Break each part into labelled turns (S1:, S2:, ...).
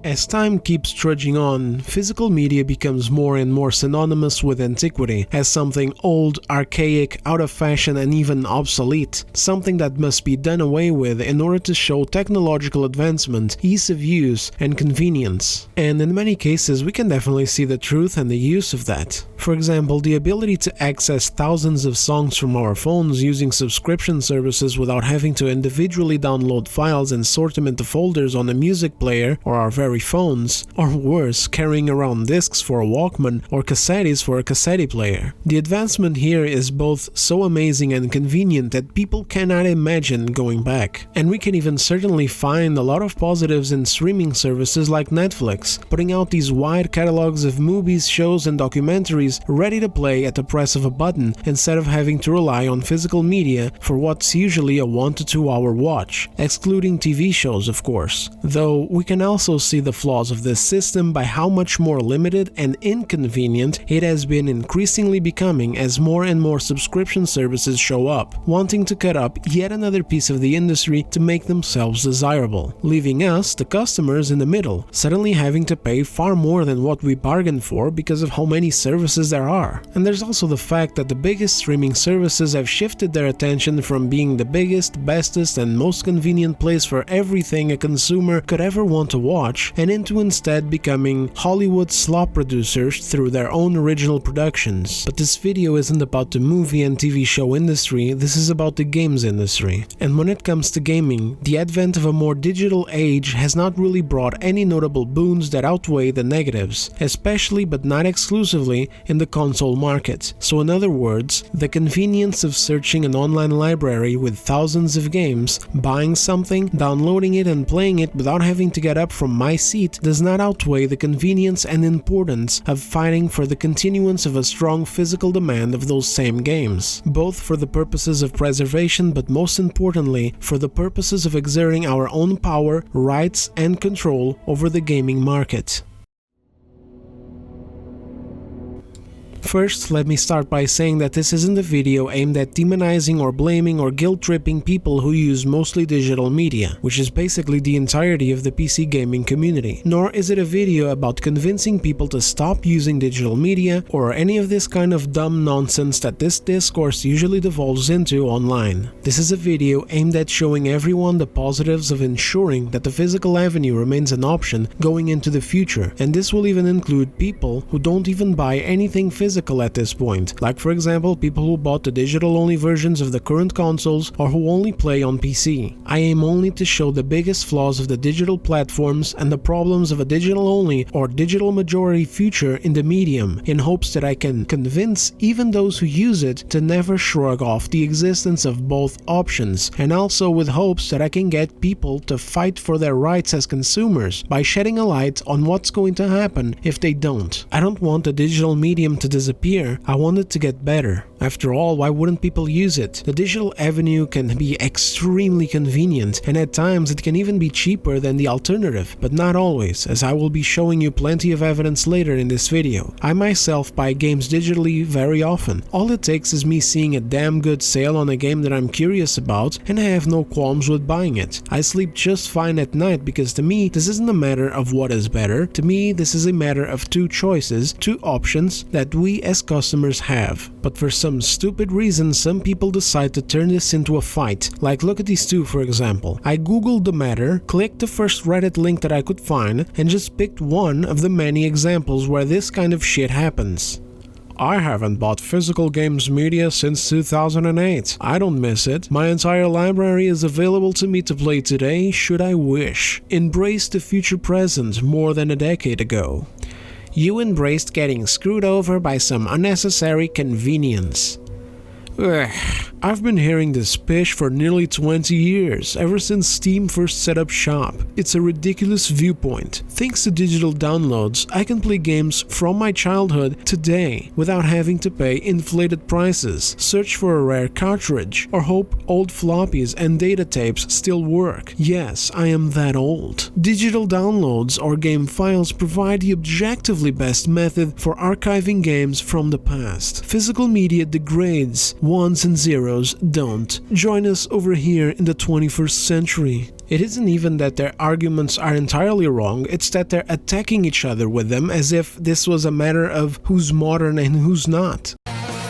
S1: As time keeps trudging on, physical media becomes more and more synonymous with antiquity, as something old, archaic, out of fashion and even obsolete, something that must be done away with in order to show technological advancement, ease of use, and convenience. And in many cases we can definitely see the truth and the use of that. For example, the ability to access thousands of songs from our phones using subscription services without having to individually download files and sort them into folders on a music player or our very phones, or worse, carrying around discs for a Walkman or cassettes for a cassette player. The advancement here is both so amazing and convenient that people cannot imagine going back. And we can even certainly find a lot of positives in streaming services like Netflix, putting out these wide catalogs of movies, shows and documentaries ready to play at the press of a button instead of having to rely on physical media for what's usually a 1 to 2 hour watch, excluding TV shows of course. Though we can also see the flaws of this system by how much more limited and inconvenient it has been increasingly becoming as more and more subscription services show up, wanting to cut up yet another piece of the industry to make themselves desirable, leaving us, the customers, in the middle, suddenly having to pay far more than what we bargained for because of how many services there are. And there's also the fact that the biggest streaming services have shifted their attention from being the biggest, bestest and most convenient place for everything a consumer could ever want to watch, and into instead becoming Hollywood slop producers through their own original productions. But this video isn't about the movie and TV show industry, this is about the games industry. And when it comes to gaming, the advent of a more digital age has not really brought any notable boons that outweigh the negatives, especially but not exclusively in the console market. So in other words, the convenience of searching an online library with thousands of games, buying something, downloading it and playing it without having to get up from my seat does not outweigh the convenience and importance of fighting for the continuance of a strong physical demand of those same games, both for the purposes of preservation but most importantly for the purposes of exerting our own power, rights and control over the gaming market. First, let me start by saying that this isn't a video aimed at demonizing or blaming or guilt-tripping people who use mostly digital media, which is basically the entirety of the PC gaming community. Nor is it a video about convincing people to stop using digital media or any of this kind of dumb nonsense that this discourse usually devolves into online. This is a video aimed at showing everyone the positives of ensuring that the physical avenue remains an option going into the future, and this will even include people who don't even buy anything physical at this point, like for example people who bought the digital-only versions of the current consoles or who only play on PC. I aim only to show the biggest flaws of the digital platforms and the problems of a digital-only or digital majority future in the medium, in hopes that I can convince even those who use it to never shrug off the existence of both options, and also with hopes that I can get people to fight for their rights as consumers by shedding a light on what's going to happen if they don't. I don't want the digital medium to disappear, I want it to get better. After all, why wouldn't people use it? The digital avenue can be extremely convenient, and at times it can even be cheaper than the alternative, but not always, as I will be showing you plenty of evidence later in this video. I myself buy games digitally very often. All it takes is me seeing a damn good sale on a game that I'm curious about, and I have no qualms with buying it. I sleep just fine at night because to me, this isn't a matter of what is better. To me, this is a matter of two choices, two options that we as customers have. But for some stupid reason, some people decide to turn this into a fight. Like look at these two for example. I googled the matter, clicked the first Reddit link that I could find, and just picked one of the many examples where this kind of shit happens. I haven't bought physical games media since 2008. I don't miss it. My entire library is available to me to play today should I wish. Embrace the future present more than a decade ago. You embraced getting screwed over by some unnecessary convenience. Ugh. I've been hearing this pitch for nearly 20 years, ever since Steam first set up shop. It's a ridiculous viewpoint. Thanks to digital downloads, I can play games from my childhood today without having to pay inflated prices, search for a rare cartridge, or hope old floppies and data tapes still work. Yes, I am that old. Digital downloads or game files provide the objectively best method for archiving games from the past. Physical media degrades ones and zeros don't. Join us over here in the 21st century. It isn't even that their arguments are entirely wrong, it's that they're attacking each other with them as if this was a matter of who's modern and who's not.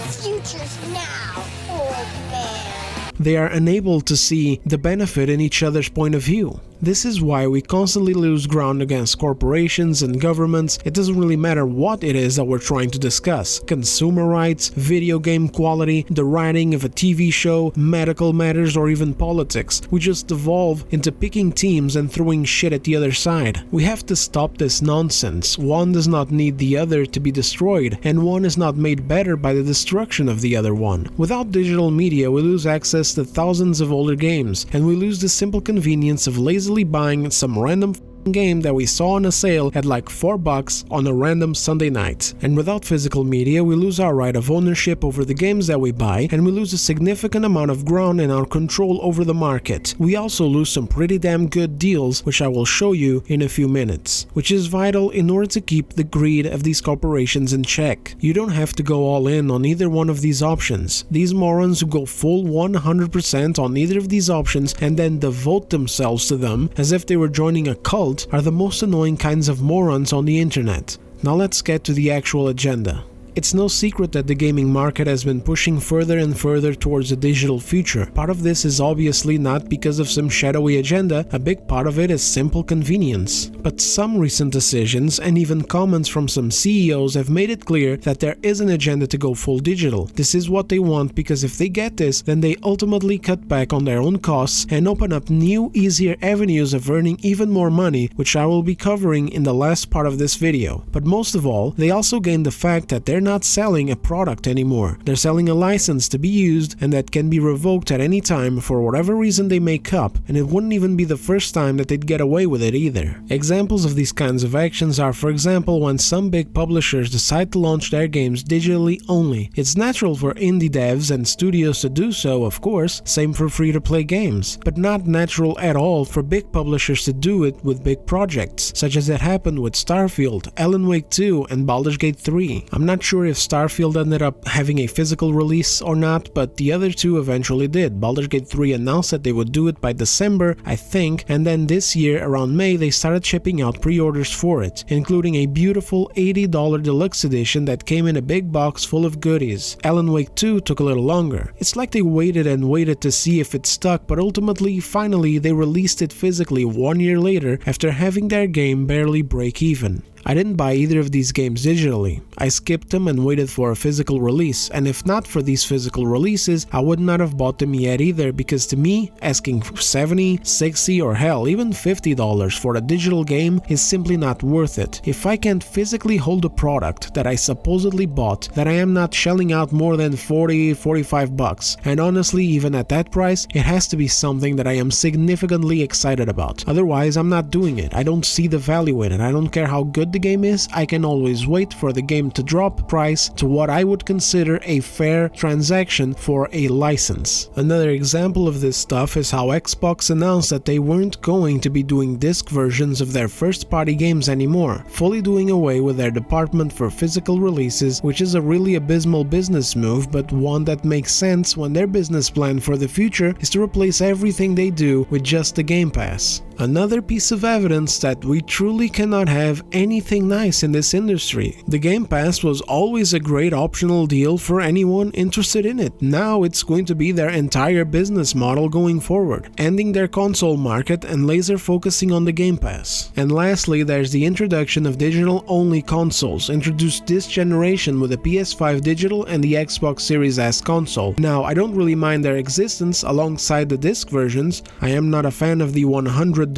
S2: Future's now, old man.
S1: They are unable to see the benefit in each other's point of view. This is why we constantly lose ground against corporations and governments. It doesn't really matter what it is that we're trying to discuss. Consumer rights, video game quality, the writing of a TV show, medical matters, or even politics. We just devolve into picking teams and throwing shit at the other side. We have to stop this nonsense. One does not need the other to be destroyed, and one is not made better by the destruction of the other one. Without digital media, we lose access to thousands of older games, and we lose the simple convenience of lazily buying some random game that we saw on a sale at like $4 on a random Sunday night. And without physical media, we lose our right of ownership over the games that we buy, and we lose a significant amount of ground in our control over the market. We also lose some pretty damn good deals, which I will show you in a few minutes, which is vital in order to keep the greed of these corporations in check. You don't have to go all in on either one of these options. These morons who go full 100% on either of these options and then devote themselves to them as if they were joining a cult are the most annoying kinds of morons on the internet. Now let's get to the actual agenda. It's no secret that the gaming market has been pushing further and further towards a digital future. Part of this is obviously not because of some shadowy agenda, a big part of it is simple convenience. But some recent decisions and even comments from some CEOs have made it clear that there is an agenda to go full digital. This is what they want because if they get this, then they ultimately cut back on their own costs and open up new, easier avenues of earning even more money, which I will be covering in the last part of this video. But most of all, they also gain the fact that they're not selling a product anymore. They're selling a license to be used and that can be revoked at any time for whatever reason they make up, and it wouldn't even be the first time that they'd get away with it either. Examples of these kinds of actions are, for example, when some big publishers decide to launch their games digitally only. It's natural for indie devs and studios to do so, of course, same for free-to-play games, but not natural at all for big publishers to do it with big projects, such as it happened with Starfield, Alan Wake 2, and Baldur's Gate 3. I'm not sure if Starfield ended up having a physical release or not, but the other two eventually did. Baldur's Gate 3 announced that they would do it by December, I think, and then this year around May they started shipping out pre-orders for it, including a beautiful $80 deluxe edition that came in a big box full of goodies. Alan Wake 2 took a little longer. It's like they waited and waited to see if it stuck, but ultimately, finally, they released it physically 1 year later after having their game barely break even. I didn't buy either of these games digitally. I skipped them and waited for a physical release, and if not for these physical releases, I would not have bought them yet either, because to me, asking $70, $60, or hell, even $50 for a digital game is simply not worth it. If I can't physically hold a product that I supposedly bought, that I am not shelling out more than $40, $45, and honestly, even at that price, it has to be something that I am significantly excited about. Otherwise, I'm not doing it. I don't see the value in it. I don't care how good the game is, I can always wait for the game to drop price to what I would consider a fair transaction for a license. Another example of this stuff is how Xbox announced that they weren't going to be doing disc versions of their first-party games anymore, fully doing away with their department for physical releases, which is a really abysmal business move, but one that makes sense when their business plan for the future is to replace everything they do with just the Game Pass. Another piece of evidence that we truly cannot have anything nice in this industry. The Game Pass was always a great optional deal for anyone interested in it. Now it's going to be their entire business model going forward, ending their console market and laser focusing on the Game Pass. And lastly, there's the introduction of digital-only consoles, introduced this generation with the PS5 digital and the Xbox Series S console. Now, I don't really mind their existence alongside the disc versions. I am not a fan of the $100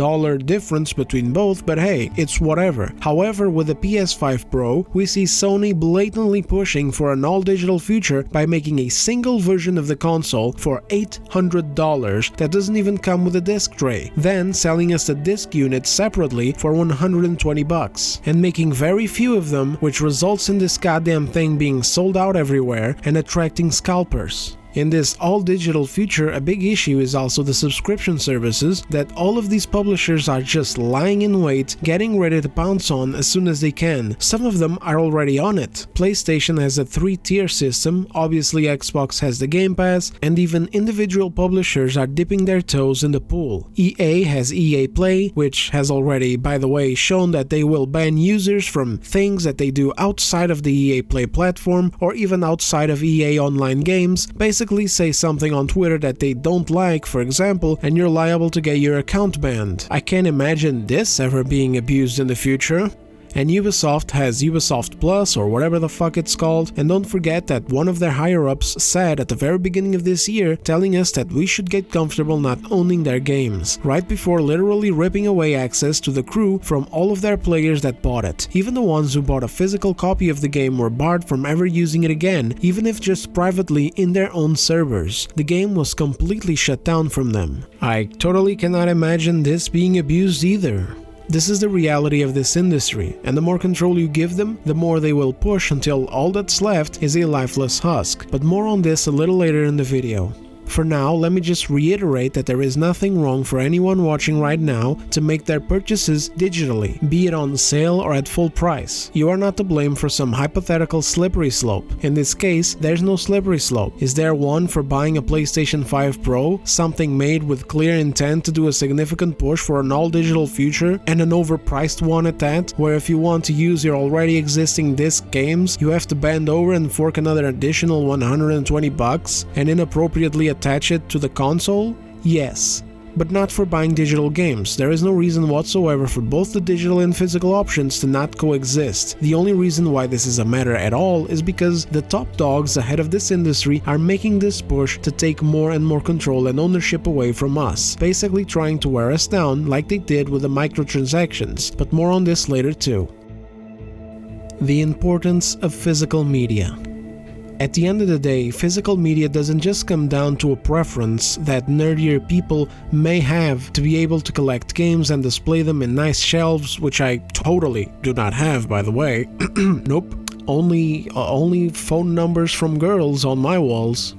S1: difference between both, but hey, it's whatever. However, with the PS5 Pro, we see Sony blatantly pushing for an all-digital future by making a single version of the console for $800 that doesn't even come with a disc tray, then selling us the disc unit separately for $120, and making very few of them, which results in this goddamn thing being sold out everywhere and attracting scalpers. In this all-digital future, a big issue is also the subscription services that all of these publishers are just lying in wait, getting ready to pounce on as soon as they can. Some of them are already on it. PlayStation has a 3-tier system, obviously Xbox has the Game Pass, and even individual publishers are dipping their toes in the pool. EA has EA Play, which has already, by the way, shown that they will ban users from things that they do outside of the EA Play platform or even outside of EA Online games. Basically say something on Twitter that they don't like, for example, and you're liable to get your account banned. I can't imagine this ever being abused in the future. And Ubisoft has Ubisoft Plus, or whatever the fuck it's called, and don't forget that one of their higher-ups said at the very beginning of this year, telling us that we should get comfortable not owning their games, right before literally ripping away access to the crew from all of their players that bought it. Even the ones who bought a physical copy of the game were barred from ever using it again, even if just privately in their own servers. The game was completely shut down from them. I totally cannot imagine this being abused either. This is the reality of this industry, and the more control you give them, the more they will push until all that's left is a lifeless husk. But more on this a little later in the video. For now, let me just reiterate that there is nothing wrong for anyone watching right now to make their purchases digitally, be it on sale or at full price. You are not to blame for some hypothetical slippery slope. In this case, there's no slippery slope. Is there one for buying a PlayStation 5 Pro, something made with clear intent to do a significant push for an all-digital future, and an overpriced one at that, where if you want to use your already existing disc games, you have to bend over and fork another additional $120 and inappropriately attach it to the console? Yes. But not for buying digital games. There is no reason whatsoever for both the digital and physical options to not coexist. The only reason why this is a matter at all is because the top dogs ahead of this industry are making this push to take more and more control and ownership away from us, basically trying to wear us down like they did with the microtransactions, but more on this later too. The importance of physical media. At the end of the day, physical media doesn't just come down to a preference that nerdier people may have to be able to collect games and display them in nice shelves, which I totally do not have, by the way. Nope. Only phone numbers from girls on my walls.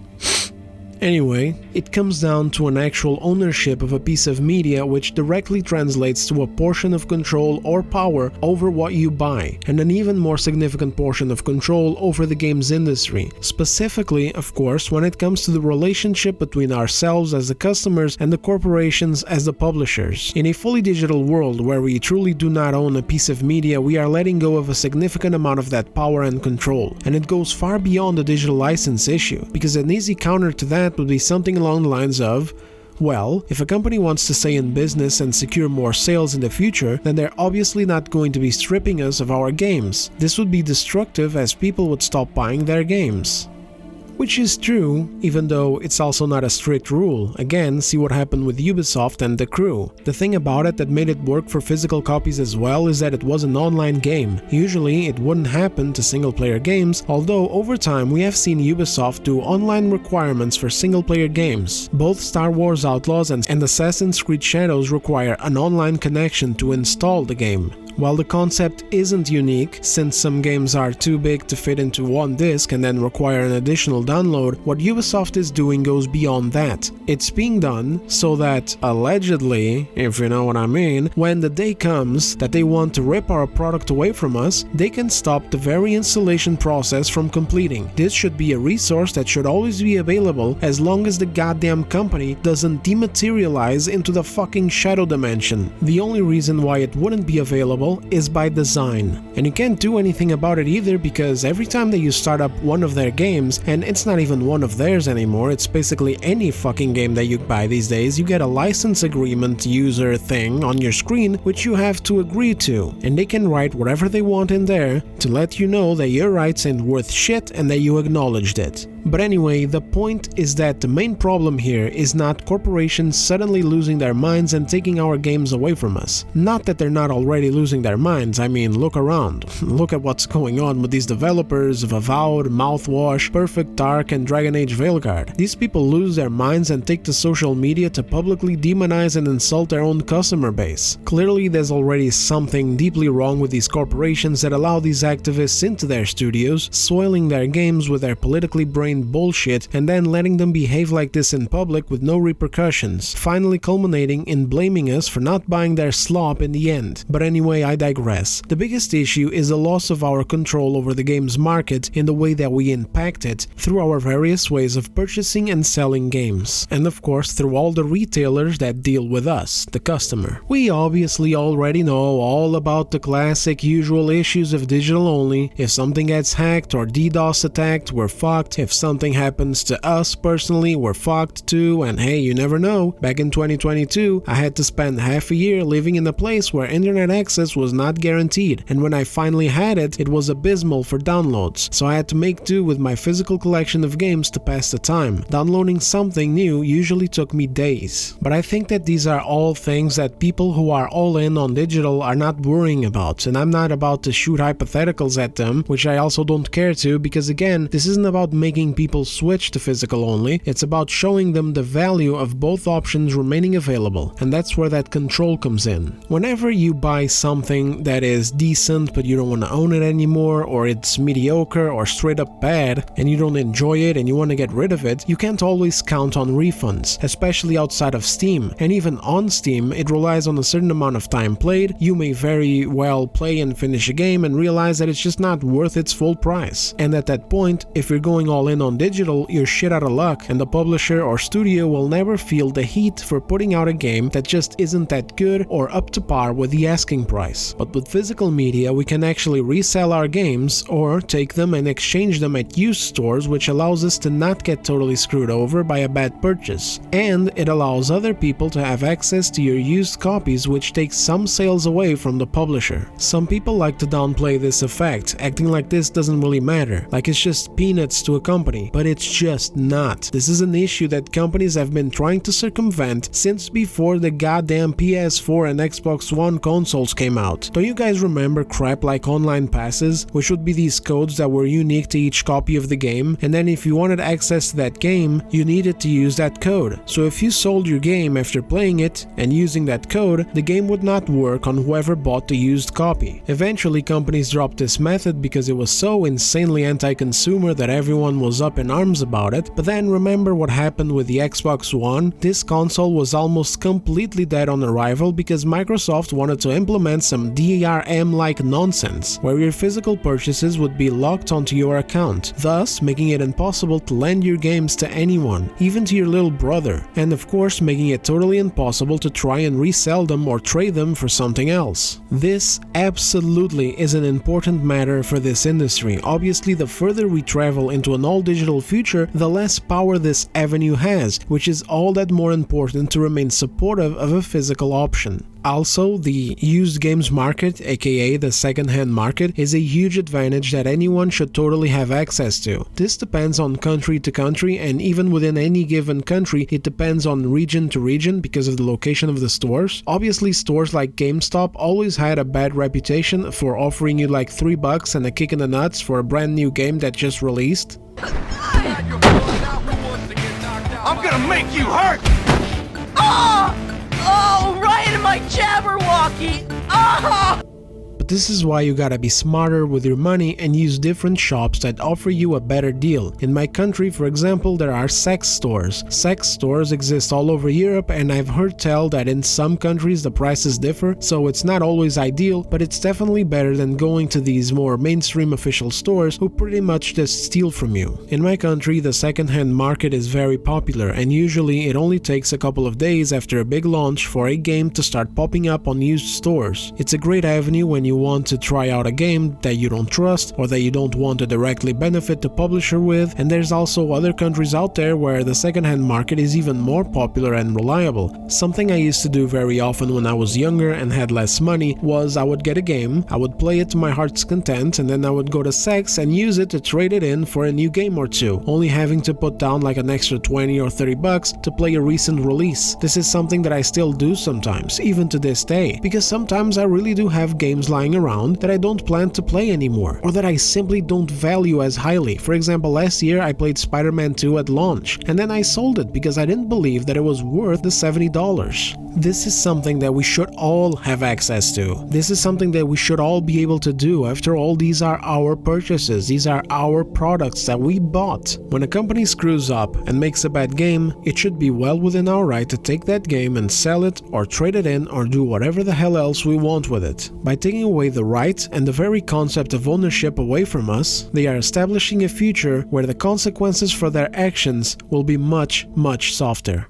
S1: Anyway, it comes down to an actual ownership of a piece of media which directly translates to a portion of control or power over what you buy, and an even more significant portion of control over the games industry. Specifically, of course, when it comes to the relationship between ourselves as the customers and the corporations as the publishers. In a fully digital world where we truly do not own a piece of media, we are letting go of a significant amount of that power and control, and it goes far beyond the digital license issue, because an easy counter to that would be something along the lines of, well, if a company wants to stay in business and secure more sales in the future, then they're obviously not going to be stripping us of our games. This would be destructive as people would stop buying their games. Which is true, even though it's also not a strict rule. Again, see what happened with Ubisoft and The Crew. The thing about it that made it work for physical copies as well is that it was an online game. Usually, it wouldn't happen to single-player games, although over time we have seen Ubisoft do online requirements for single-player games. Both Star Wars Outlaws and Assassin's Creed Shadows require an online connection to install the game. While the concept isn't unique, since some games are too big to fit into one disc and then require an additional download, what Ubisoft is doing goes beyond that. It's being done so that, allegedly, if you know what I mean, when the day comes that they want to rip our product away from us, they can stop the very installation process from completing. This should be a resource that should always be available as long as the goddamn company doesn't dematerialize into the fucking shadow dimension. The only reason why it wouldn't be available is by design. And you can't do anything about it either, because every time that you start up one of their games, and it's not even one of theirs anymore, it's basically any fucking game that you buy these days, you get a license agreement user thing on your screen which you have to agree to, and they can write whatever they want in there to let you know that your rights ain't worth shit and that you acknowledged it. But anyway, the point is that the main problem here is not corporations suddenly losing their minds and taking our games away from us. Not that they're not already losing their minds, I mean, look around. Look at what's going on with these developers of Avowed, Mouthwash, Perfect Dark, and Dragon Age Veilguard. These people lose their minds and take to social media to publicly demonize and insult their own customer base. Clearly, there's already something deeply wrong with these corporations that allow these activists into their studios, soiling their games with their politically brainwashed harebrained bullshit and then letting them behave like this in public with no repercussions, finally culminating in blaming us for not buying their slop in the end. But anyway, I digress. The biggest issue is the loss of our control over the game's market in the way that we impact it through our various ways of purchasing and selling games, and of course through all the retailers that deal with us, the customer. We obviously already know all about the classic usual issues of digital only. If something gets hacked or DDoS attacked, we're fucked. If something happens to us personally, we're fucked too, and hey, you never know. Back in 2022, I had to spend half a year living in a place where internet access was not guaranteed, and when I finally had it, it was abysmal for downloads, so I had to make do with my physical collection of games to pass the time. Downloading something new usually took me days. But I think that these are all things that people who are all in on digital are not worrying about, and I'm not about to shoot hypotheticals at them, which I also don't care to, because again, this isn't about making people switch to physical only, it's about showing them the value of both options remaining available, and that's where that control comes in. Whenever you buy something that is decent but you don't want to own it anymore, or it's mediocre or straight up bad, and you don't enjoy it and you want to get rid of it, you can't always count on refunds, especially outside of Steam, and even on Steam, it relies on a certain amount of time played. You may very well play and finish a game and realize that it's just not worth its full price, and at that point, if you're going all in on digital, you're shit out of luck, and the publisher or studio will never feel the heat for putting out a game that just isn't that good or up to par with the asking price. But with physical media, we can actually resell our games or take them and exchange them at used stores, which allows us to not get totally screwed over by a bad purchase, and it allows other people to have access to your used copies, which takes some sales away from the publisher. Some people like to downplay this effect, acting like this doesn't really matter, like it's just peanuts to a company, but it's just not. This is an issue that companies have been trying to circumvent since before the goddamn PS4 and Xbox One consoles came out. Don't you guys remember crap like online passes, which would be these codes that were unique to each copy of the game, and then if you wanted access to that game, you needed to use that code. So if you sold your game after playing it and using that code, the game would not work on whoever bought the used copy. Eventually, companies dropped this method because it was so insanely anti-consumer that everyone was up in arms about it, but then remember what happened with the Xbox One? This console was almost completely dead on arrival because Microsoft wanted to implement some DRM-like nonsense, where your physical purchases would be locked onto your account, thus making it impossible to lend your games to anyone, even to your little brother, and of course making it totally impossible to try and resell them or trade them for something else. This absolutely is an important matter for this industry. Obviously, the further we travel into an all-digital future, the less power this avenue has, which is all that more important to remain supportive of a physical option. Also, the used games market, aka the second-hand market, is a huge advantage that anyone should totally have access to. This depends on country to country, and even within any given country, it depends on region to region because of the location of the stores. Obviously, stores like GameStop always had a bad reputation for offering you like $3 and a kick in the nuts for a brand new game that just released.
S3: I'm gonna make you hurt!
S4: Oh! Oh, right in my Jabberwocky! Oh!
S1: But this is why you gotta be smarter with your money and use different shops that offer you a better deal. In my country, for example, there are sex stores. Sex stores exist all over Europe, and I've heard tell that in some countries the prices differ, so it's not always ideal, but it's definitely better than going to these more mainstream official stores who pretty much just steal from you. In my country, the second-hand market is very popular, and usually it only takes a couple of days after a big launch for a game to start popping up on used stores. It's a great avenue when you want to try out a game that you don't trust or that you don't want to directly benefit the publisher with, and there's also other countries out there where the second-hand market is even more popular and reliable. Something I used to do very often when I was younger and had less money was I would get a game, I would play it to my heart's content, and then I would go to Sex and use it to trade it in for a new game or two, only having to put down like an extra 20 or 30 bucks to play a recent release. This is something that I still do sometimes, even to this day, because sometimes I really do have games lying lying around that I don't plan to play anymore, or that I simply don't value as highly. For example, last year I played Spider-Man 2 at launch, and then I sold it because I didn't believe that it was worth the $70. This is something that we should all have access to. This is something that we should all be able to do. After all, these are our purchases. These are our products that we bought. When a company screws up and makes a bad game, it should be well within our right to take that game and sell it or trade it in or do whatever the hell else we want with it. By taking away the right and the very concept of ownership away from us, they are establishing a future where the consequences for their actions will be much, much softer.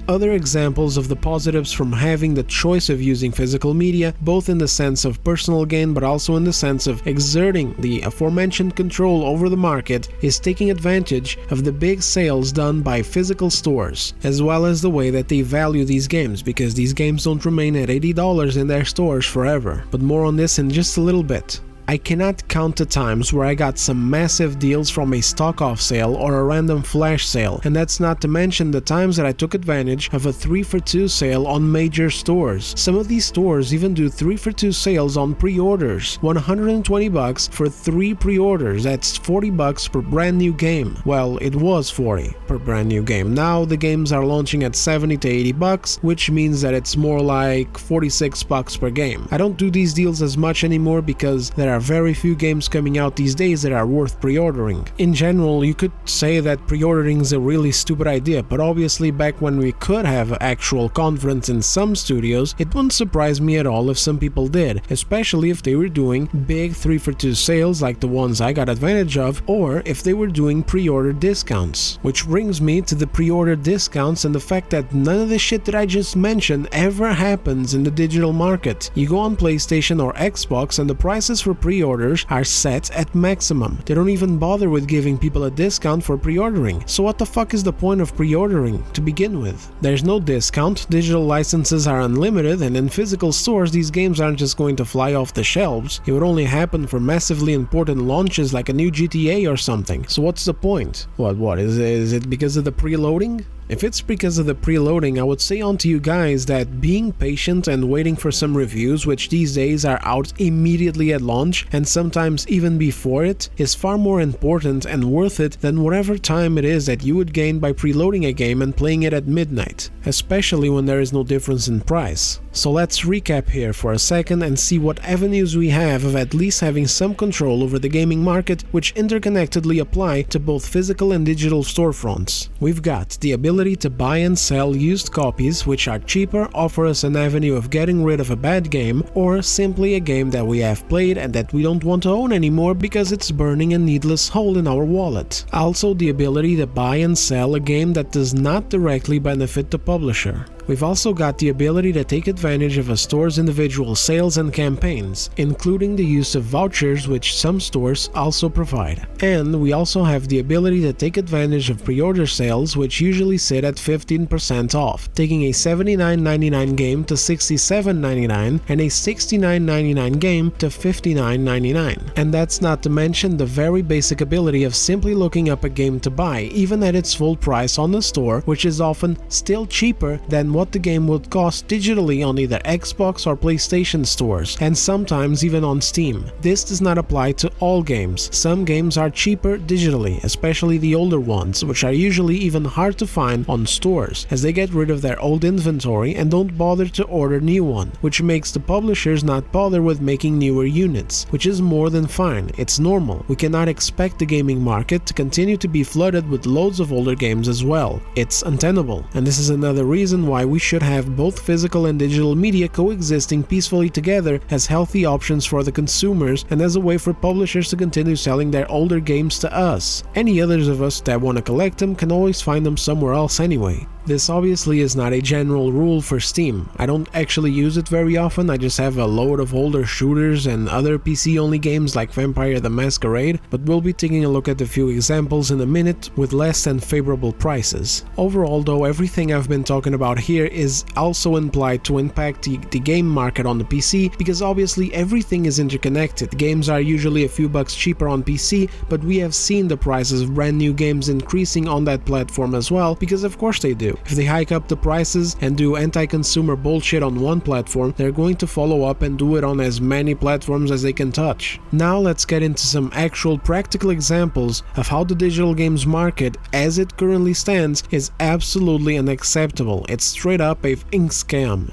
S1: Other examples of the positives from having the choice of using physical media, both in the sense of personal gain but also in the sense of exerting the aforementioned control over the market, is taking advantage of the big sales done by physical stores, as well as the way that they value these games, because these games don't remain at $80 in their stores forever. But more on this in just a little bit. I cannot count the times where I got some massive deals from a stock off sale or a random flash sale, and that's not to mention the times that I took advantage of a 3-for-2 sale on major stores. Some of these stores even do 3-for-2 sales on pre-orders. $120 for 3 pre-orders, that's $40 per brand new game. Well, it was $40 per brand new game. Now the games are launching at $70 to $80, which means that it's more like $46 per game. I don't do these deals as much anymore because there are very few games coming out these days that are worth pre-ordering. In general, you could say that pre-ordering is a really stupid idea, but obviously back when we could have actual conference in some studios, it wouldn't surprise me at all if some people did, especially if they were doing big 3-for-2 sales like the ones I got advantage of, or if they were doing pre-order discounts. Which brings me to the pre-order discounts and the fact that none of the shit that I just mentioned ever happens in the digital market. You go on PlayStation or Xbox and the prices for pre-orders are set at maximum. They don't even bother with giving people a discount for pre-ordering. So what the fuck is the point of pre-ordering to begin with? There's no discount, digital licenses are unlimited, and in physical stores these games aren't just going to fly off the shelves. It would only happen for massively important launches like a new GTA or something. So what's the point? What is it because of the preloading? If it's because of the preloading, I would say on to you guys that being patient and waiting for some reviews, which these days are out immediately at launch and sometimes even before it, is far more important and worth it than whatever time it is that you would gain by preloading a game and playing it at midnight, especially when there is no difference in price. So let's recap here for a second and see what avenues we have of at least having some control over the gaming market, which interconnectedly apply to both physical and digital storefronts. We've got the ability to buy and sell used copies, which are cheaper, offer us an avenue of getting rid of a bad game, or simply a game that we have played and that we don't want to own anymore because it's burning a needless hole in our wallet. Also, the ability to buy and sell a game that does not directly benefit the publisher. We've also got the ability to take advantage of a store's individual sales and campaigns, including the use of vouchers, which some stores also provide. And we also have the ability to take advantage of pre-order sales, which usually sit at 15% off, taking a $79.99 game to $67.99 and a $69.99 game to $59.99. And that's not to mention the very basic ability of simply looking up a game to buy, even at its full price on the store, which is often still cheaper than what the game would cost digitally on either Xbox or PlayStation stores, and sometimes even on Steam. This does not apply to all games. Some games are cheaper digitally, especially the older ones, which are usually even hard to find on stores, as they get rid of their old inventory and don't bother to order new one, which makes the publishers not bother with making newer units, which is more than fine. It's normal. We cannot expect the gaming market to continue to be flooded with loads of older games as well. It's untenable, and this is another reason why we should have both physical and digital media coexisting peacefully together as healthy options for the consumers and as a way for publishers to continue selling their older games to us. Any others of us that want to collect them can always find them somewhere else anyway. This obviously is not a general rule for Steam. I don't actually use it very often. I just have a load of older shooters and other PC-only games like Vampire the Masquerade, but we'll be taking a look at a few examples in a minute with less than favorable prices. Overall though, everything I've been talking about here is also implied to impact the game market on the PC, because obviously everything is interconnected. Games are usually a few bucks cheaper on PC, but we have seen the prices of brand new games increasing on that platform as well, because because of course they do. If they hike up the prices and do anti-consumer bullshit on one platform, they're going to follow up and do it on as many platforms as they can touch. Now let's get into some actual practical examples of how the digital games market, as it currently stands, is absolutely unacceptable. It's straight up a ink scam.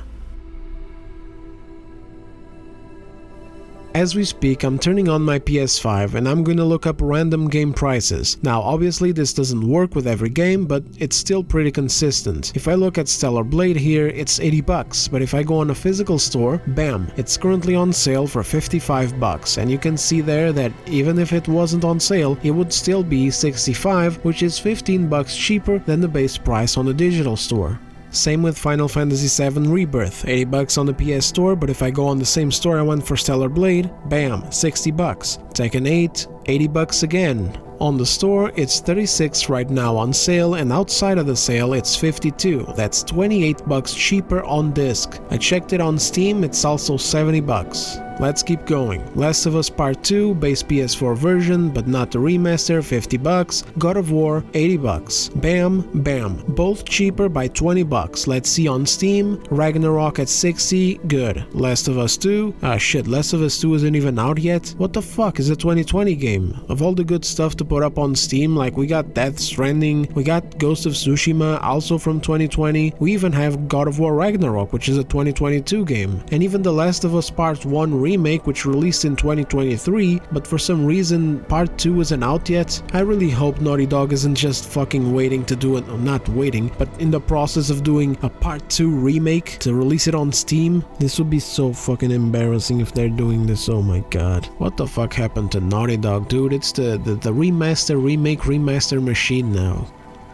S1: As we speak, I'm turning on my PS5 and I'm gonna look up random game prices. Now obviously this doesn't work with every game, but it's still pretty consistent. If I look at Stellar Blade here, it's 80 bucks, but if I go on a physical store, bam, it's currently on sale for 55 bucks, and you can see there that even if it wasn't on sale, it would still be 65, which is 15 bucks cheaper than the base price on the digital store. Same with Final Fantasy VII Rebirth, 80 bucks on the PS Store, but if I go on the same store I went for Stellar Blade, bam, 60 bucks. Tekken 8, 80 bucks again. On the store, it's 36 right now on sale, and outside of the sale, it's 52. That's 28 bucks cheaper on disc. I checked it on Steam, it's also 70 bucks. Let's keep going. Last of Us Part 2, base PS4 version, but not the remaster, 50 bucks. God of War, 80 bucks. Bam, bam. Both cheaper by 20 bucks. Let's see on Steam. Ragnarok at 60, good. Last of Us 2, shit, Last of Us 2 isn't even out yet? What the fuck, is a 2020 game? Of all the good stuff to put up on Steam, like we got Death Stranding, we got Ghost of Tsushima, also from 2020, we even have God of War Ragnarok, which is a 2022 game, and even The Last of Us Part 1 remake, which released in 2023, but for some reason Part 2 isn't out yet. I really hope Naughty Dog isn't just fucking waiting to do it, not waiting, but in the process of doing a Part 2 remake to release it on Steam. This would be so fucking embarrassing if they're doing this, oh my god. What the fuck happened to Naughty Dog, dude? It's the remaster, remake, remaster machine now.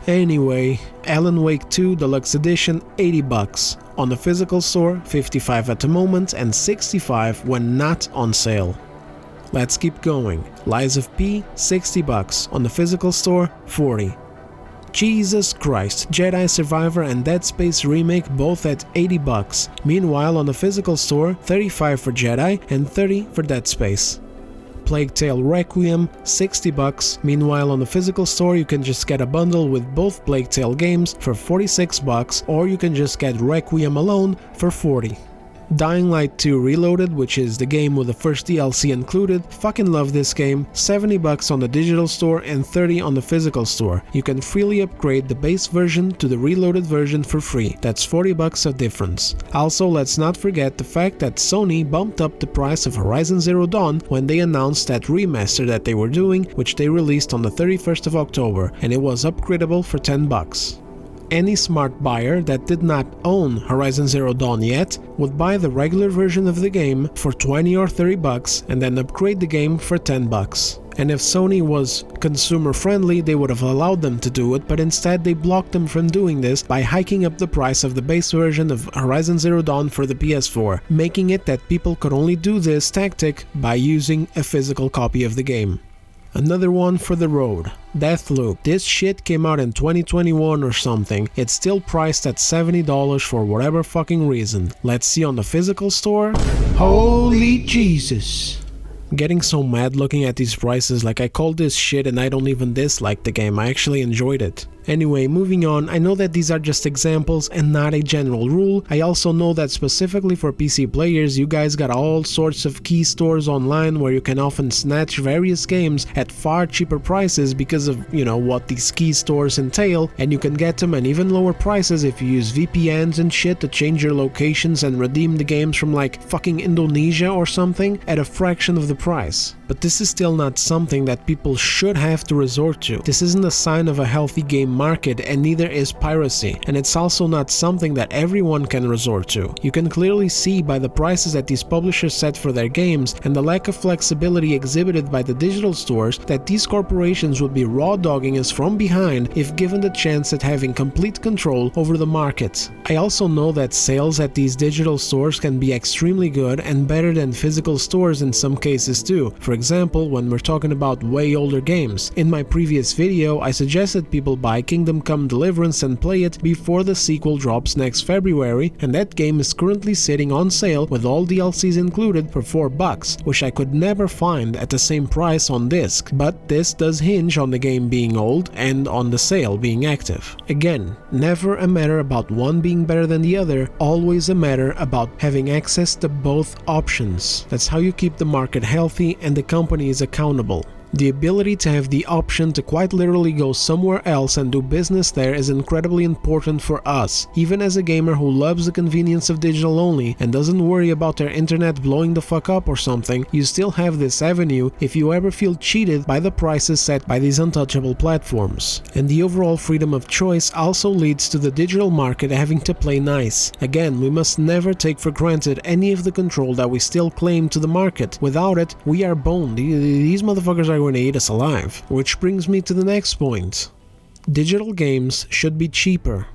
S1: Anyway, Alan Wake 2 Deluxe Edition, 80 bucks. On the physical store, 55 at the moment and 65 when not on sale. Let's keep going. Lies of P, 60 bucks. On the physical store, 40. Jesus Christ, Jedi Survivor and Dead Space Remake both at 80 bucks. Meanwhile, on the physical store, 35 for Jedi and 30 for Dead Space. Plague Tale Requiem, 60 bucks. Meanwhile, on the physical store you can just get a bundle with both Plague Tale games for 46 bucks, or you can just get Requiem alone for 40. Dying Light 2 Reloaded, which is the game with the first DLC included, fucking love this game, 70 bucks on the digital store and 30 on the physical store. You can freely upgrade the base version to the reloaded version for free, that's 40 bucks of difference. Also, let's not forget the fact that Sony bumped up the price of Horizon Zero Dawn when they announced that remaster that they were doing, which they released on the 31st of October, and it was upgradable for 10 bucks. Any smart buyer that did not own Horizon Zero Dawn yet would buy the regular version of the game for 20 or 30 bucks and then upgrade the game for 10 bucks. And if Sony was consumer friendly, they would have allowed them to do it, but instead they blocked them from doing this by hiking up the price of the base version of Horizon Zero Dawn for the PS4, making it that people could only do this tactic by using a physical copy of the game. Another one for the road. Deathloop. This shit came out in 2021 or something. It's still priced at $70 for whatever fucking reason. Let's see on the physical store. Holy Jesus. Getting so mad looking at these prices, like I call this shit and I don't even dislike the game, I actually enjoyed it. Anyway, moving on, I know that these are just examples and not a general rule. I also know that specifically for PC players, you guys got all sorts of key stores online where you can often snatch various games at far cheaper prices because of, you know, what these key stores entail, and you can get them at even lower prices if you use VPNs and shit to change your locations and redeem the games from like fucking Indonesia or something at a fraction of the price. But this is still not something that people should have to resort to. This isn't a sign of a healthy game market, and neither is piracy, and it's also not something that everyone can resort to. You can clearly see by the prices that these publishers set for their games and the lack of flexibility exhibited by the digital stores that these corporations would be raw dogging us from behind if given the chance at having complete control over the market. I also know that sales at these digital stores can be extremely good and better than physical stores in some cases too. For example, when we're talking about way older games. In my previous video, I suggested people buy Kingdom Come Deliverance and play it before the sequel drops next February, and that game is currently sitting on sale with all DLCs included for $4, which I could never find at the same price on disc, but this does hinge on the game being old and on the sale being active. Again, never a matter about one being better than the other, always a matter about having access to both options. That's how you keep the market healthy and the company is accountable. The ability to have the option to quite literally go somewhere else and do business there is incredibly important for us. Even as a gamer who loves the convenience of digital only and doesn't worry about their internet blowing the fuck up or something, you still have this avenue if you ever feel cheated by the prices set by these untouchable platforms. And the overall freedom of choice also leads to the digital market having to play nice. Again, we must never take for granted any of the control that we still claim to the market. Without it, we are boned. These motherfuckers are going to eat us alive. Which brings me to the next point. Digital games should be cheaper.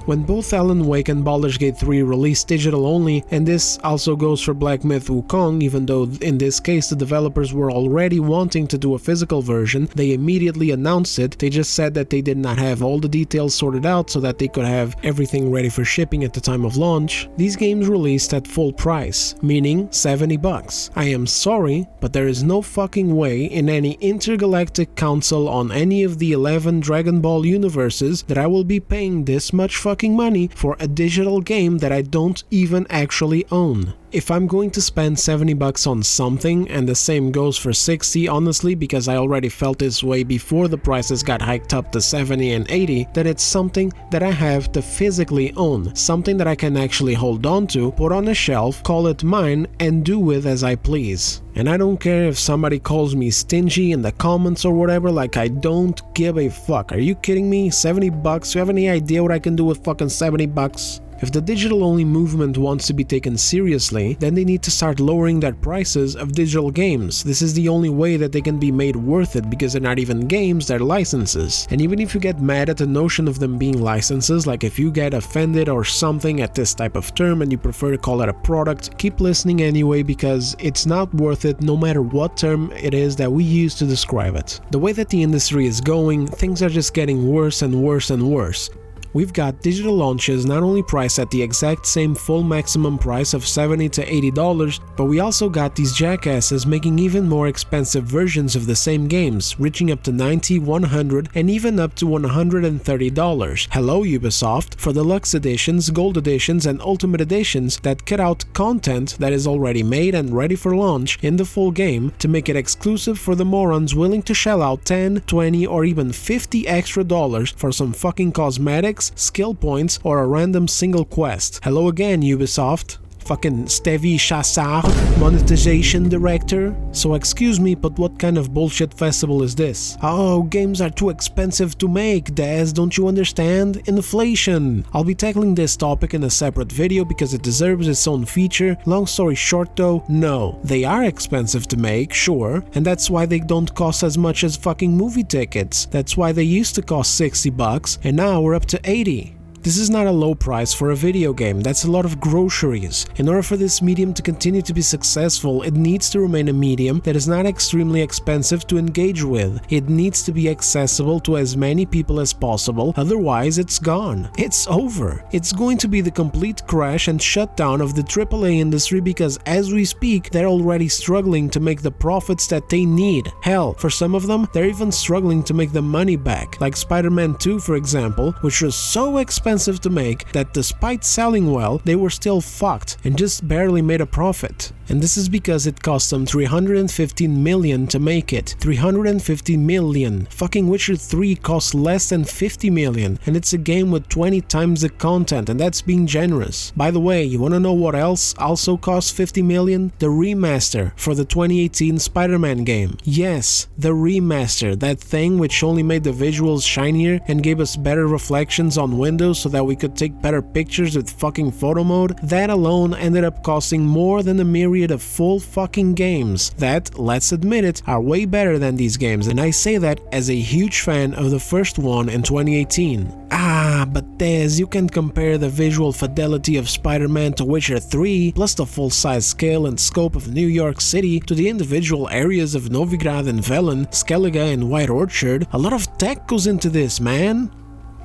S1: When both Alan Wake and Baldur's Gate 3 released digital only, and this also goes for Black Myth Wukong, even though in this case the developers were already wanting to do a physical version, they immediately announced it. They just said that they did not have all the details sorted out so that they could have everything ready for shipping at the time of launch. These games released at full price, meaning $70. I am sorry, but there is no fucking way in any intergalactic council on any of the 11 Dragon Ball universes that I will be paying this much fucking money for a digital game that I don't even actually own. If I'm going to spend $70 on something, and the same goes for 60 honestly, because I already felt this way before the prices got hiked up to 70 and 80, then it's something that I have to physically own, something that I can actually hold on to, put on a shelf, call it mine, and do with as I please. And I don't care if somebody calls me stingy in the comments or whatever, like I don't give a fuck. Are you kidding me? $70? You have any idea what I can do with fucking $70? If the digital-only movement wants to be taken seriously, then they need to start lowering their prices of digital games. This is the only way that they can be made worth it, because they're not even games, they're licenses. And even if you get mad at the notion of them being licenses, like if you get offended or something at this type of term and you prefer to call it a product, keep listening anyway, because it's not worth it no matter what term it is that we use to describe it. The way that the industry is going, things are just getting worse and worse and worse. We've got digital launches not only priced at the exact same full maximum price of $70 to $80, but we also got these jackasses making even more expensive versions of the same games, reaching up to $90, $100, and even up to $130. Hello Ubisoft, for deluxe editions, gold editions, and ultimate editions that cut out content that is already made and ready for launch in the full game to make it exclusive for the morons willing to shell out $10, $20, or even $50 extra for some fucking cosmetics, skill points, or a random single quest. Hello again, Ubisoft. Fucking Stevie Chassard, monetization director. So excuse me, but what kind of bullshit festival is this? Oh, games are too expensive to make, Daz, don't you understand? Inflation. I'll be tackling this topic in a separate video because it deserves its own feature. Long story short though, no. They are expensive to make, sure, and that's why they don't cost as much as fucking movie tickets. That's why they used to cost $60 and now we're up to $80. This is not a low price for a video game, that's a lot of groceries. In order for this medium to continue to be successful, it needs to remain a medium that is not extremely expensive to engage with. It needs to be accessible to as many people as possible, otherwise it's gone. It's over. It's going to be the complete crash and shutdown of the AAA industry because as we speak, they're already struggling to make the profits that they need. Hell, for some of them, they're even struggling to make the money back, like Spider-Man 2 for example, which was so expensive to make that despite selling well, they were still fucked and just barely made a profit. And this is because it cost them $315 million to make it. $350 million. Fucking Witcher 3 cost less than $50 million, and it's a game with 20 times the content, and that's being generous. By the way, you wanna know what else also cost $50 million? The remaster for the 2018 Spider-Man game. Yes, the remaster, that thing which only made the visuals shinier and gave us better reflections on windows so that we could take better pictures with fucking photo mode, that alone ended up costing more than a myriad of full fucking games that, let's admit it, are way better than these games, and I say that as a huge fan of the first one in 2018. But Tez, you can compare the visual fidelity of Spider-Man to Witcher 3, plus the full-size scale and scope of New York City, to the individual areas of Novigrad and Velen, Skellige and White Orchard. A lot of tech goes into this, man.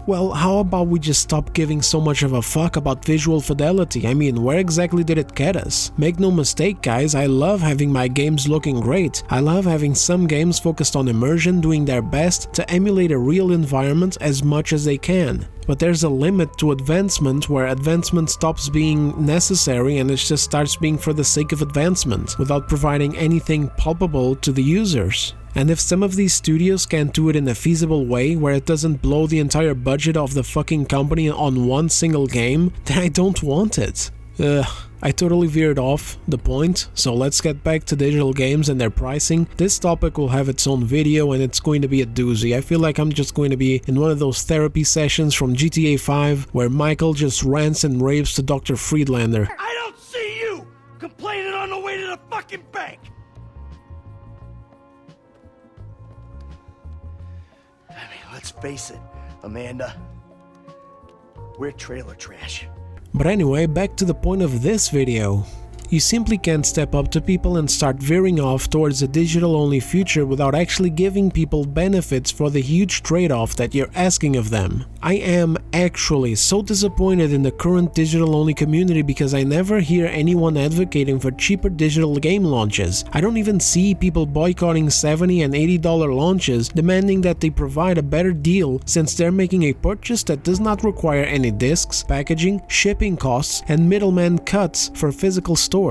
S1: Well, how about we just stop giving so much of a fuck about visual fidelity? I mean, where exactly did it get us? Make no mistake, guys, I love having my games looking great. I love having some games focused on immersion, doing their best to emulate a real environment as much as they can. But there's a limit to advancement where advancement stops being necessary and it just starts being for the sake of advancement, without providing anything palpable to the users. And if some of these studios can't do it in a feasible way where it doesn't blow the entire budget of the fucking company on one single game, then I don't want it. I totally veered off the point, so let's get back to digital games and their pricing. This topic will have its own video and it's going to be a doozy. I feel like I'm just going to be in one of those therapy sessions from GTA 5 where Michael just rants and raves to Dr. Friedlander.
S3: I don't see you complaining on the way to the fucking bank. I mean, let's face it, Amanda. We're trailer trash.
S1: But anyway, back to the point of this video. You simply can't step up to people and start veering off towards a digital-only future without actually giving people benefits for the huge trade-off that you're asking of them. I am actually so disappointed in the current digital-only community because I never hear anyone advocating for cheaper digital game launches. I don't even see people boycotting $70 and $80 launches, demanding that they provide a better deal since they're making a purchase that does not require any discs, packaging, shipping costs, and middleman cuts for physical stores.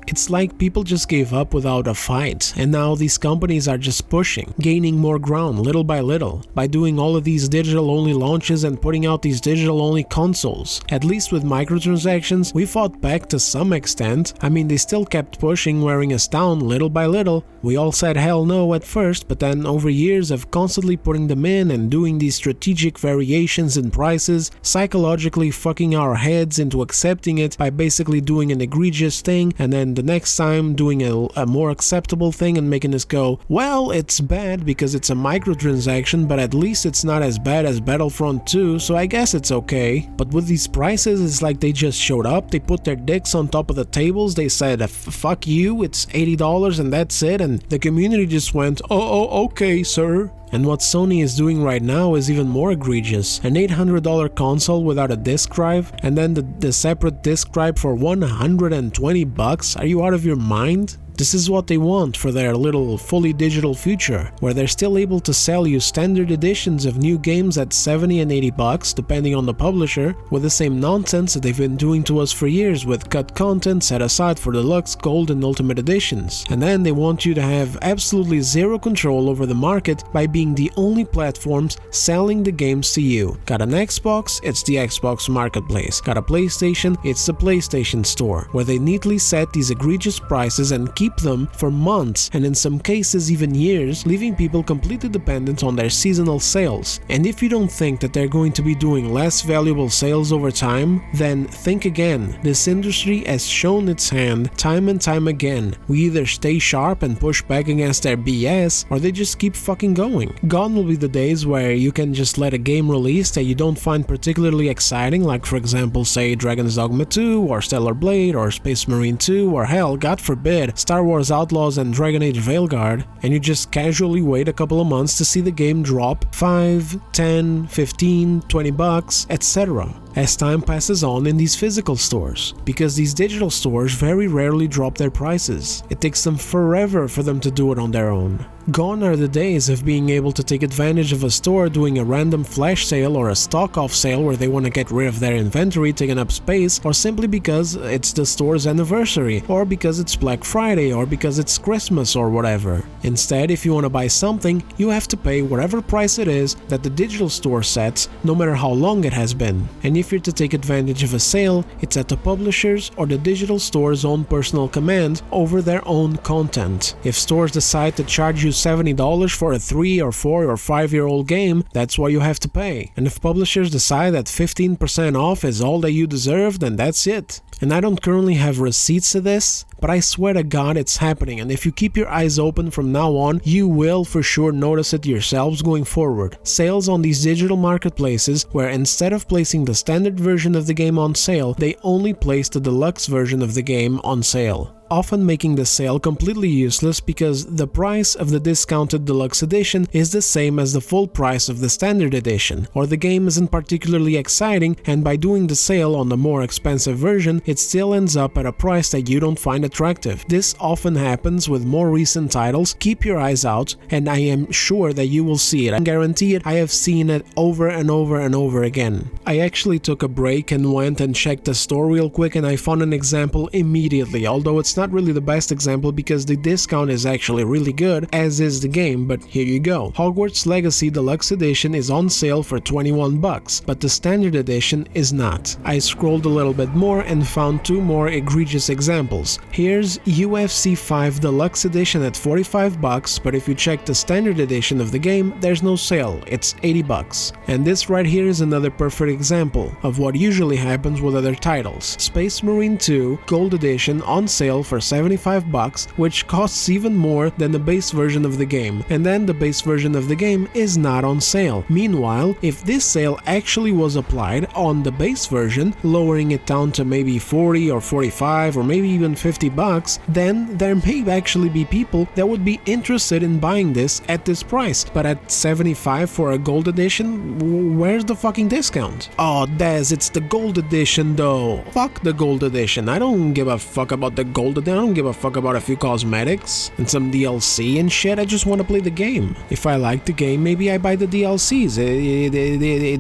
S1: It's like people just gave up without a fight, and now these companies are just pushing, gaining more ground little by little, by doing all of these digital-only launches and putting out these digital-only consoles. At least with microtransactions, we fought back to some extent. I mean, they still kept pushing, wearing us down little by little. We all said hell no at first, but then over years of constantly putting them in and doing these strategic variations in prices, psychologically fucking our heads into accepting it by basically doing an egregious thing and then the next time doing a more acceptable thing and making us go, well, it's bad because it's a microtransaction, but at least it's not as bad as Battlefront 2, so I guess it's okay. But with these prices, it's like they just showed up, they put their dicks on top of the tables, they said, fuck you, it's $80 and that's it, and the community just went, oh, okay, sir. And what Sony is doing right now is even more egregious. An $800 console without a disk drive, and then the separate disk drive for $120? Are you out of your mind? This is what they want for their little fully digital future, where they're still able to sell you standard editions of new games at $70 and $80 depending on the publisher, with the same nonsense that they've been doing to us for years with cut content set aside for deluxe, gold and ultimate editions. And then they want you to have absolutely zero control over the market by being the only platforms selling the games to you. Got an Xbox? It's the Xbox Marketplace. Got a PlayStation? It's the PlayStation Store, where they neatly set these egregious prices and keep them for months and in some cases even years, leaving people completely dependent on their seasonal sales. And if you don't think that they're going to be doing less valuable sales over time, then think again. This industry has shown its hand time and time again. We either stay sharp and push back against their BS, or they just keep fucking going. Gone will be the days where you can just let a game release that you don't find particularly exciting, like for example say Dragon's Dogma 2 or Stellar Blade or Space Marine 2 or hell, God forbid, Star Wars Outlaws and Dragon Age Veilguard, and you just casually wait a couple of months to see the game drop $5, $10, $15, $20, etc. as time passes on in these physical stores, because these digital stores very rarely drop their prices. It takes them forever for them to do it on their own. Gone are the days of being able to take advantage of a store doing a random flash sale or a stock off sale where they want to get rid of their inventory taking up space, or simply because it's the store's anniversary, or because it's Black Friday, or because it's Christmas or whatever. Instead, if you want to buy something, you have to pay whatever price it is that the digital store sets, no matter how long it has been. And if if you're to take advantage of a sale, it's at the publisher's or the digital store's own personal command over their own content. If stores decide to charge you $70 for a 3 or 4 or 5-year-old game, that's what you have to pay. And if publishers decide that 15% off is all that you deserve, then that's it. And I don't currently have receipts to this, but I swear to God it's happening, and if you keep your eyes open from now on, you will for sure notice it yourselves going forward. Sales on these digital marketplaces where instead of placing the standard version of the game on sale, they only place the deluxe version of the game on sale, often making the sale completely useless because the price of the discounted deluxe edition is the same as the full price of the standard edition, or the game isn't particularly exciting, and by doing the sale on the more expensive version, it still ends up at a price that you don't find attractive. This often happens with more recent titles. Keep your eyes out, and I am sure that you will see it. I guarantee it, I have seen it over and over and over again. I actually took a break and went and checked the store real quick, and I found an example immediately, although it's not really the best example because the discount is actually really good, as is the game, but here you go. Hogwarts Legacy Deluxe Edition is on sale for $21, but the standard edition is not. I scrolled a little bit more and found 2 more egregious examples. Here's UFC 5 Deluxe Edition at $45, but if you check the standard edition of the game, there's no sale, it's $80. And this right here is another perfect example of what usually happens with other titles. Space Marine 2 Gold Edition on sale for $75, which costs even more than the base version of the game, and then the base version of the game is not on sale. Meanwhile, if this sale actually was applied on the base version, lowering it down to maybe 40 or 45 or maybe even $50, then there may actually be people that would be interested in buying this at this price, but at $75 for a gold edition, where's the fucking discount? Oh, Dez, it's the gold edition though. Fuck the gold edition. I don't give a fuck about the gold edition. I don't give a fuck about a few cosmetics and some DLC and shit. I just want to play the game. If I like the game, maybe I buy the DLCs.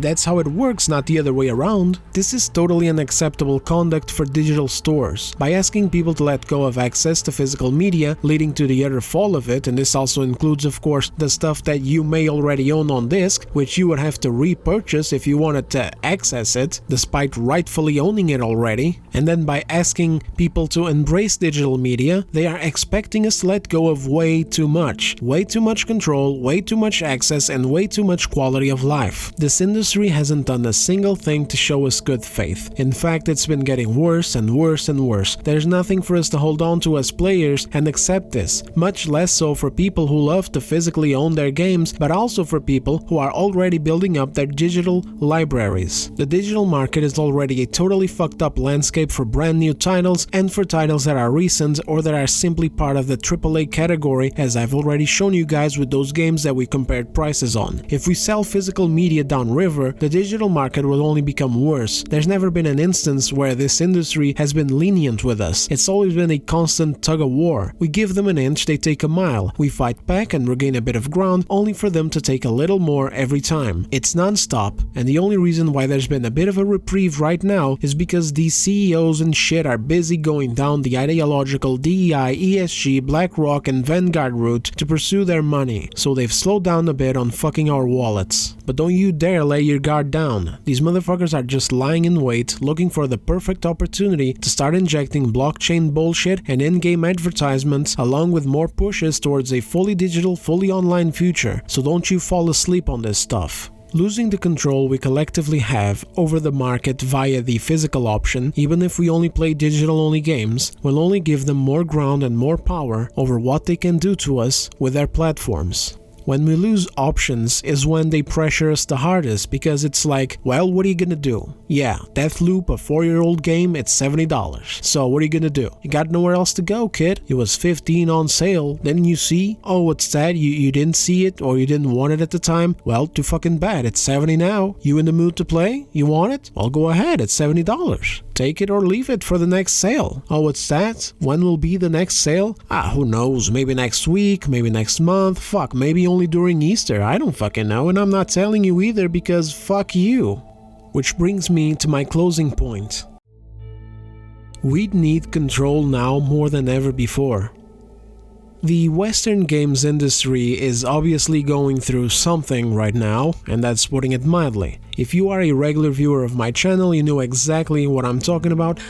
S1: That's how it works, not the other way around. This is totally unacceptable conduct for digital stores. By asking people to let go of access to physical media, leading to the utter fall of it, and this also includes of course the stuff that you may already own on disc, which you would have to repurchase if you wanted to access it, despite rightfully owning it already. And then by asking people to embrace digital media, they are expecting us to let go of way too much control, way too much access, and way too much quality of life. This industry hasn't done a single thing to show us good faith. In fact, it's been getting worse and worse and worse. There's nothing for us to hold on to as players and accept this, much less so for people who love to physically own their games, but also for people who are already building up their digital libraries. The digital market is already a totally fucked up landscape for brand new titles and for titles that are recent or that are simply part of the AAA category, as I've already shown you guys with those games that we compared prices on. If we sell physical media downriver, the digital market will only become worse. There's never been an instance where this industry has been lenient with us. It's always been a constant tug of war. We give them an inch, they take a mile. We fight back and regain a bit of ground, only for them to take a little more every time. It's non-stop, and the only reason why there's been a bit of a reprieve right now is because these CEOs and shit are busy going down the ideological DEI, ESG, BlackRock, and Vanguard route to pursue their money, so they've slowed down a bit on fucking our wallets. But don't you dare lay your guard down. These motherfuckers are just lying in wait, looking for the perfect opportunity to start injecting blockchain bullshit and in-game advertisements, along with more pushes towards a fully digital, fully online future. So don't you fall asleep on this stuff. Losing the control we collectively have over the market via the physical option, even if we only play digital-only games, will only give them more ground and more power over what they can do to us with their platforms. When we lose options is when they pressure us the hardest, because it's like, well, what are you gonna do? Yeah, Deathloop, a 4-year-old game, it's $70. So what are you gonna do? You got nowhere else to go, kid. It was $15 on sale. Then you see, oh, what's that? You didn't see it or you didn't want it at the time? Well, too fucking bad. It's $70 now. You in the mood to play? You want it? Well, go ahead. It's $70. Take it or leave it for the next sale. Oh, what's that? When will be the next sale? Who knows? Maybe next week, maybe next month. Fuck, maybe only during Easter. I don't fucking know, and I'm not telling you either because fuck you. Which brings me to my closing point. We need control now more than ever before. The Western games industry is obviously going through something right now, and that's putting it mildly. If you are a regular viewer of my channel, you know exactly what I'm talking about.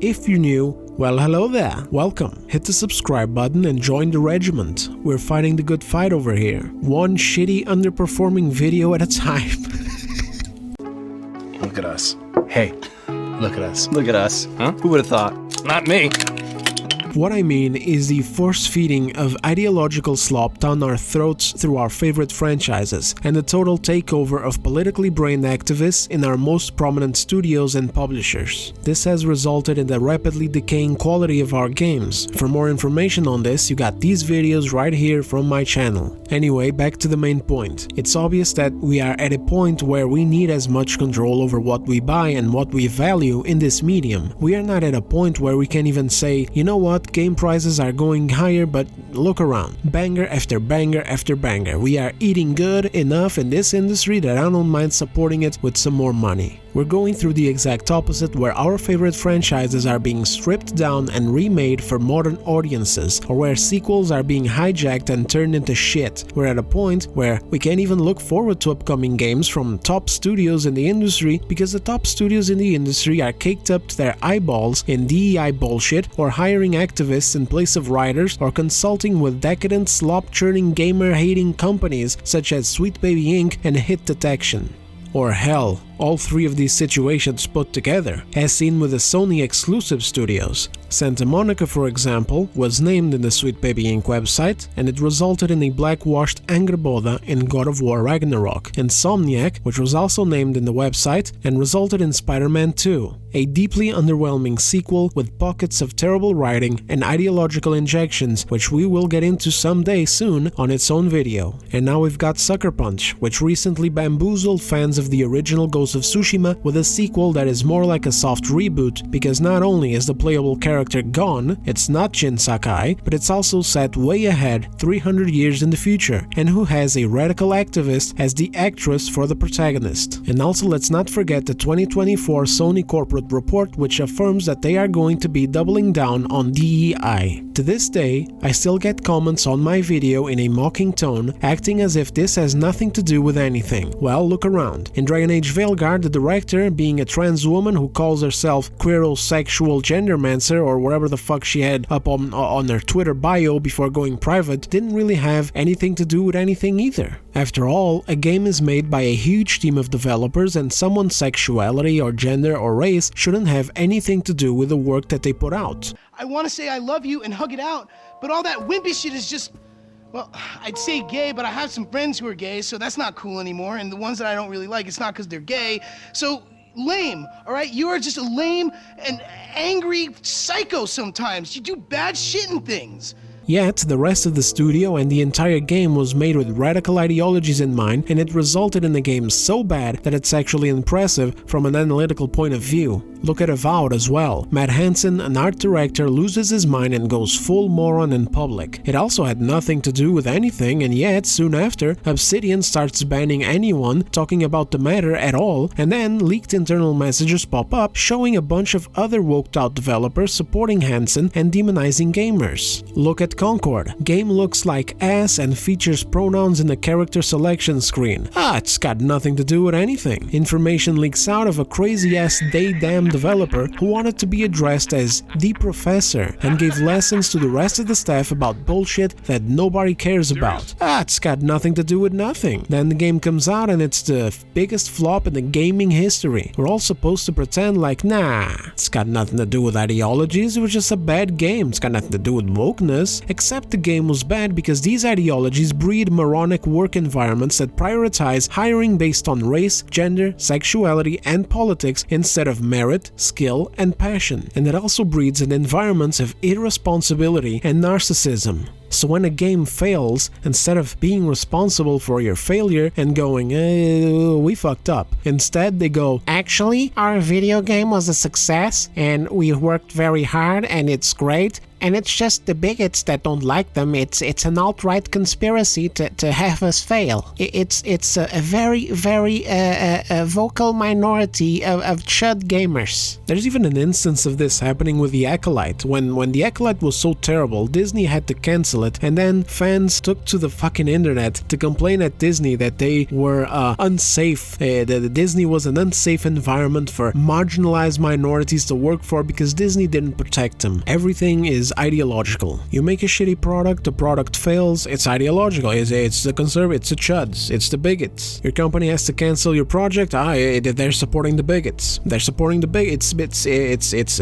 S1: If you're new, well, hello there, welcome. Hit the subscribe button and join the regiment. We're fighting the good fight over here, one shitty underperforming video at a time.
S5: Look at us. Hey, look at us.
S6: Look at us. Huh? Who would have thought?
S5: Not me.
S1: What I mean is the force-feeding of ideological slop down our throats through our favorite franchises, and the total takeover of politically brained activists in our most prominent studios and publishers. This has resulted in the rapidly decaying quality of our games. For more information on this, you got these videos right here from my channel. Anyway, back to the main point. It's obvious that we are at a point where we need as much control over what we buy and what we value in this medium. We are not at a point where we can even say, you know what, game prices are going higher, but look around. Banger after banger after banger. We are eating good enough in this industry that I don't mind supporting it with some more money. We're going through the exact opposite, where our favorite franchises are being stripped down and remade for modern audiences, or where sequels are being hijacked and turned into shit. We're at a point where we can't even look forward to upcoming games from top studios in the industry because the top studios in the industry are caked up to their eyeballs in DEI bullshit, or hiring activists in place of writers, or consulting with decadent slop-churning gamer-hating companies such as Sweet Baby Inc. and Hit Detection. Or hell, all three of these situations put together, as seen with the Sony exclusive studios. Santa Monica, for example, was named in the Sweet Baby Inc. website, and it resulted in a blackwashed Angrboda in God of War Ragnarok. Insomniac, which was also named in the website, and resulted in Spider-Man 2, a deeply underwhelming sequel with pockets of terrible writing and ideological injections, which we will get into someday soon on its own video. And now we've got Sucker Punch, which recently bamboozled fans of the original Ghost of Tsushima with a sequel that is more like a soft reboot, because not only is the playable character gone, it's not Jin Sakai, but it's also set way ahead 300 years in the future, and who has a radical activist as the actress for the protagonist. And also let's not forget the 2024 Sony corporate report, which affirms that they are going to be doubling down on DEI. To this day, I still get comments on my video in a mocking tone, acting as if this has nothing to do with anything. Well, look around. In Dragon Age Veilguard, the director, being a trans woman who calls herself queerosexual gendermancer or whatever the fuck she had up on her Twitter bio before going private, didn't really have anything to do with anything either. After all, a game is made by a huge team of developers, and someone's sexuality or gender or race shouldn't have anything to do with the work that they put out.
S7: I want to say I love you and hug it out, but all that wimpy shit is just, well, I'd say gay, but I have some friends who are gay, so that's not cool anymore. And the ones that I don't really like, it's not because they're gay. So lame, all right? You are just a lame and angry psycho sometimes. You do bad shit and things.
S1: Yet, the rest of the studio and the entire game was made with radical ideologies in mind, and it resulted in a game so bad that it's actually impressive from an analytical point of view. Look at Avowed as well. Matt Hansen, an art director, loses his mind and goes full moron in public. It also had nothing to do with anything, and yet, soon after, Obsidian starts banning anyone talking about the matter at all, and then leaked internal messages pop up showing a bunch of other woked-out developers supporting Hansen and demonizing gamers. Look at Concord. Game looks like ass and features pronouns in the character selection screen. It's got nothing to do with anything. Information leaks out of a crazy-ass day-damn developer who wanted to be addressed as the professor and gave lessons to the rest of the staff about bullshit that nobody cares about. It's got nothing to do with nothing. Then the game comes out and it's the biggest flop in the gaming history. We're all supposed to pretend like, nah, it's got nothing to do with ideologies, it was just a bad game. It's got nothing to do with wokeness. Except the game was bad because these ideologies breed moronic work environments that prioritize hiring based on race, gender, sexuality, and politics instead of merit, skill, and passion. And it also breeds an environment of irresponsibility and narcissism. So when a game fails, instead of being responsible for your failure and going, we fucked up, instead they go, actually, our video game was a success and we worked very hard and it's great and it's just the bigots that don't like them. It's an alt-right conspiracy to have us fail. It's a very, very vocal minority of chud gamers. There's even an instance of this happening with The Acolyte. When The Acolyte was so terrible, Disney had to cancel it, and then fans took to the fucking internet to complain at Disney that they were unsafe, that Disney was an unsafe environment for marginalized minorities to work for because Disney didn't protect them. Everything is ideological. You make a shitty product, the product fails, it's ideological. It's the conservative, it's the chuds, it's the bigots. Your company has to cancel your project, they're supporting the bigots. They're supporting the bigots. It's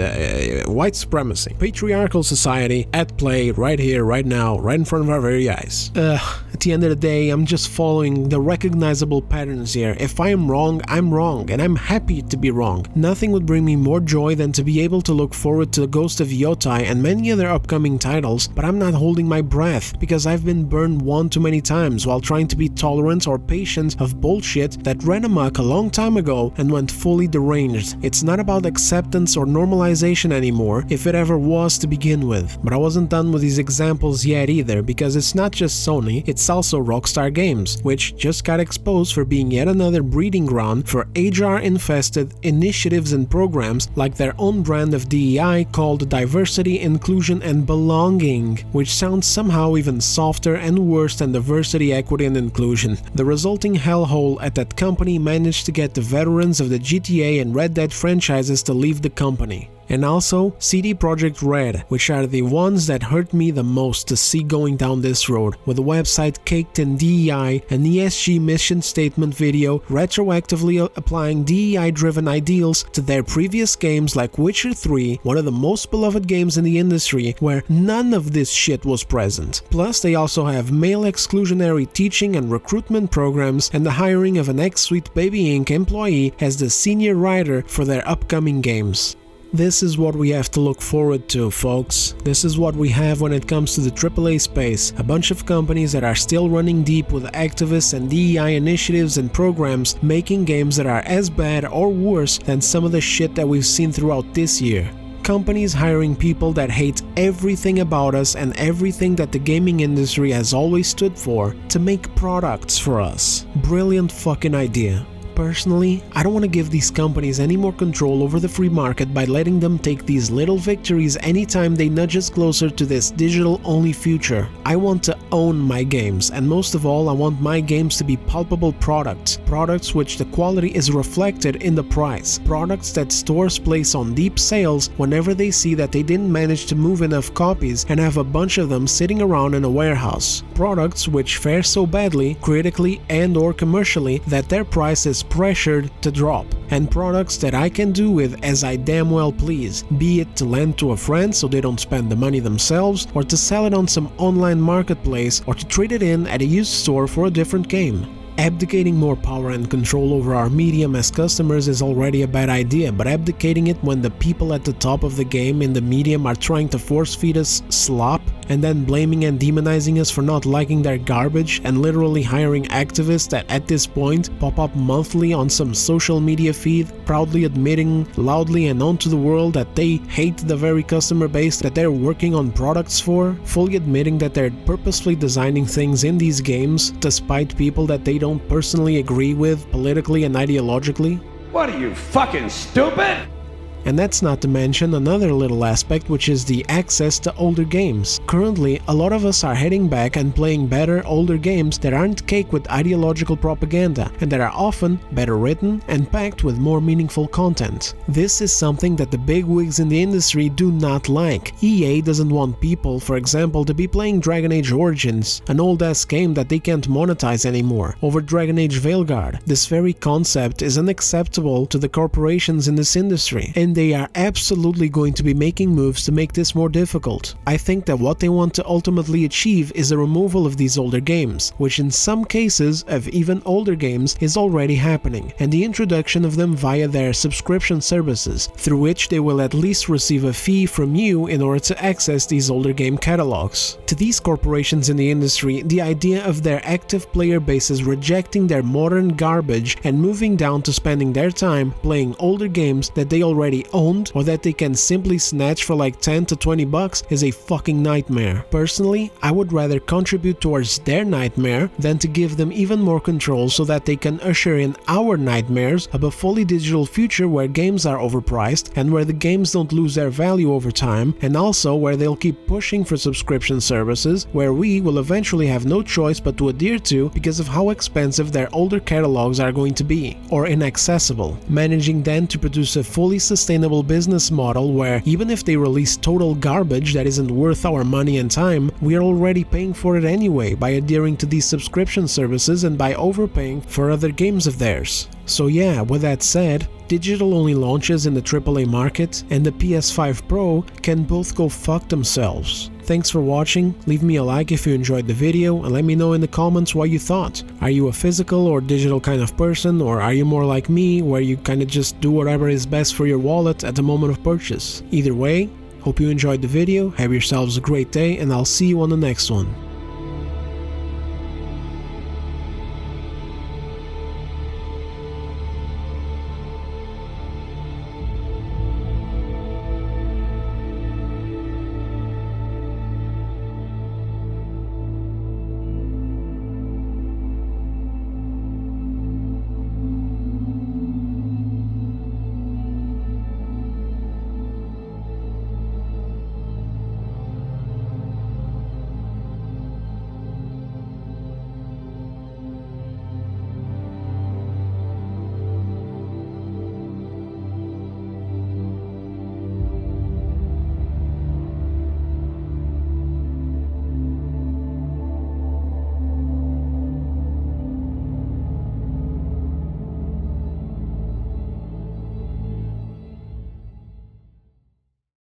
S1: white supremacy. Patriarchal society at play right here, right now, right in front of our very eyes. At the end of the day, I'm just following the recognizable patterns here. If I am wrong, I'm wrong, and I'm happy to be wrong. Nothing would bring me more joy than to be able to look forward to Ghost of Yotai and many other upcoming titles, but I'm not holding my breath because I've been burned one too many times while trying to be tolerant or patient of bullshit that ran amok a long time ago and went fully deranged. It's not about acceptance or normalization anymore, if it ever was to begin with. But I wasn't done with these examples yet either, because it's not just Sony, it's also Rockstar Games, which just got exposed for being yet another breeding ground for HR-infested initiatives and programs like their own brand of DEI called Diversity, Inclusion and Belonging, which sounds somehow even softer and worse than diversity, equity and inclusion. The resulting hellhole at that company managed to get the veterans of the GTA and Red Dead franchises to leave the company. And also CD Projekt Red, which are the ones that hurt me the most to see going down this road, with the website caked in DEI and ESG mission statement video retroactively applying DEI-driven ideals to their previous games like Witcher 3, one of the most beloved games in the industry, where none of this shit was present. Plus, they also have male exclusionary teaching and recruitment programs and the hiring of an ex-Sweet Baby Inc. employee as the senior writer for their upcoming games. This is what we have to look forward to, folks. This is what we have when it comes to the AAA space. A bunch of companies that are still running deep with activists and DEI initiatives and programs, making games that are as bad or worse than some of the shit that we've seen throughout this year. Companies hiring people that hate everything about us and everything that the gaming industry has always stood for to make products for us. Brilliant fucking idea. Personally, I don't want to give these companies any more control over the free market by letting them take these little victories anytime they nudge us closer to this digital-only future. I want to own my games, and most of all, I want my games to be palpable products. Products which the quality is reflected in the price. Products that stores place on deep sales whenever they see that they didn't manage to move enough copies and have a bunch of them sitting around in a warehouse. Products which fare so badly, critically and/or commercially, that their price is pressured to drop, and products that I can do with as I damn well please, be it to lend to a friend so they don't spend the money themselves, or to sell it on some online marketplace, or to trade it in at a used store for a different game. Abdicating more power and control over our medium as customers is already a bad idea, but abdicating it when the people at the top of the game in the medium are trying to force feed us slop and then blaming and demonizing us for not liking their garbage and literally hiring activists that at this point pop up monthly on some social media feed, proudly admitting loudly and onto the world that they hate the very customer base that they're working on products for, fully admitting that they're purposefully designing things in these games to spite people that they don't personally agree with politically and ideologically.
S8: What are you, fucking stupid?
S1: And that's not to mention another little aspect, which is the access to older games. Currently, a lot of us are heading back and playing better older games that aren't caked with ideological propaganda and that are often better written and packed with more meaningful content. This is something that the bigwigs in the industry do not like. EA doesn't want people, for example, to be playing Dragon Age Origins, an old-ass game that they can't monetize anymore, over Dragon Age Veilguard. This very concept is unacceptable to the corporations in this industry, and they are absolutely going to be making moves to make this more difficult. I think that what they want to ultimately achieve is a removal of these older games, which in some cases of even older games is already happening, and the introduction of them via their subscription services, through which they will at least receive a fee from you in order to access these older game catalogs. To these corporations in the industry, the idea of their active player bases rejecting their modern garbage and moving down to spending their time playing older games that they already they owned or that they can simply snatch for like 10 to 20 bucks is a fucking nightmare. Personally, I would rather contribute towards their nightmare than to give them even more control so that they can usher in our nightmares of a fully digital future where games are overpriced and where the games don't lose their value over time, and also where they'll keep pushing for subscription services where we will eventually have no choice but to adhere to because of how expensive their older catalogs are going to be, or inaccessible. Managing then to produce a fully sustainable business model where even if they release total garbage that isn't worth our money and time, we are already paying for it anyway by adhering to these subscription services and by overpaying for other games of theirs. So yeah, with that said, digital-only launches in the AAA market and the PS5 Pro can both go fuck themselves. Thanks for watching, leave me a like if you enjoyed the video and let me know in the comments what you thought. Are you a physical or digital kind of person, or are you more like me where you kinda just do whatever is best for your wallet at the moment of purchase? Either way, hope you enjoyed the video, have yourselves a great day, and I'll see you on the next one.